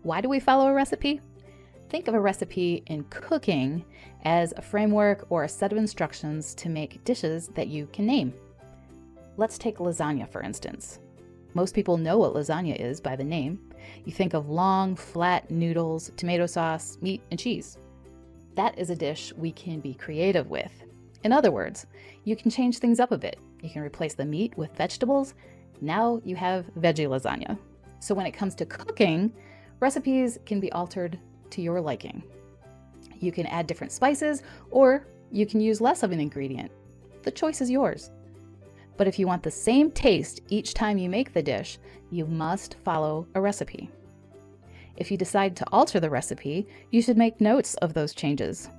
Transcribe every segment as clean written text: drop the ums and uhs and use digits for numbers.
Why do we follow a recipe? Think of a recipe in cooking as a framework or a set of instructions to make dishes that you can name. Let's take lasagna, for instance. Most people know what lasagna is by the name. You think of long, flat noodles, tomato sauce, meat, and cheese. That is a dish we can be creative with. In other words, you can change things up a bit. You can replace the meat with vegetables. Now you have veggie lasagna. So when it comes to cooking, recipes can be altered to your liking. You can add different spices, or you can use less of an ingredient. The choice is yours. But if you want the same taste each time you make the dish, you must follow a recipe. If you decide to alter the recipe, you should make notes of those changes.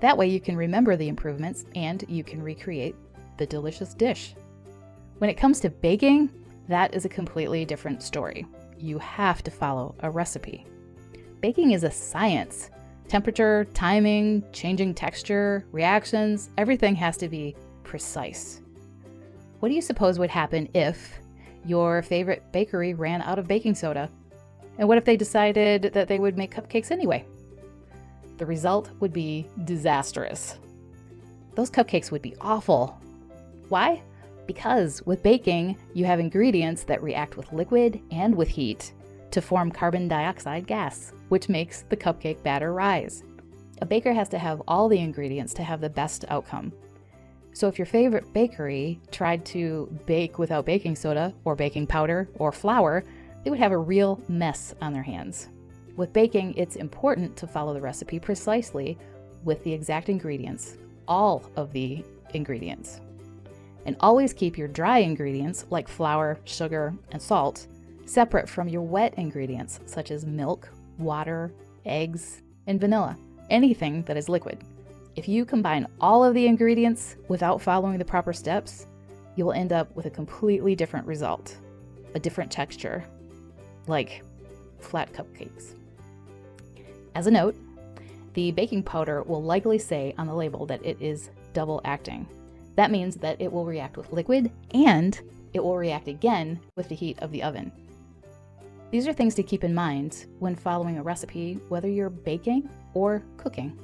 That way you can remember the improvements and you can recreate the delicious dish. When it comes to baking, that is a completely different story. You have to follow a recipe. Baking is a science. Temperature, timing, changing texture, reactions, everything has to be precise. What do you suppose would happen if your favorite bakery ran out of baking soda? And what if they decided that they would make cupcakes anyway? The result would be disastrous. Those cupcakes would be awful. Why? Because with baking, you have ingredients that react with liquid and with heat to form carbon dioxide gas, which makes the cupcake batter rise. A baker has to have all the ingredients to have the best outcome. So if your favorite bakery tried to bake without baking soda or baking powder or flour, they would have a real mess on their hands. With baking, it's important to follow the recipe precisely with the exact ingredients, all of the ingredients. And always keep your dry ingredients like flour, sugar, and salt separate from your wet ingredients such as milk, water, eggs, and vanilla, anything that is liquid. If you combine all of the ingredients without following the proper steps, you will end up with a completely different result, a different texture, like flat cupcakes. As a note, the baking powder will likely say on the label that it is double acting. That means that it will react with liquid and it will react again with the heat of the oven. These are things to keep in mind when following a recipe, whether you're baking or cooking.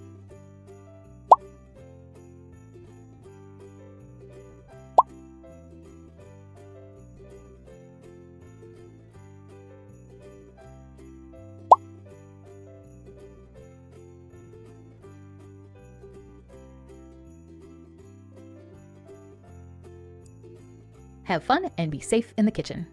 Have fun and be safe in the kitchen.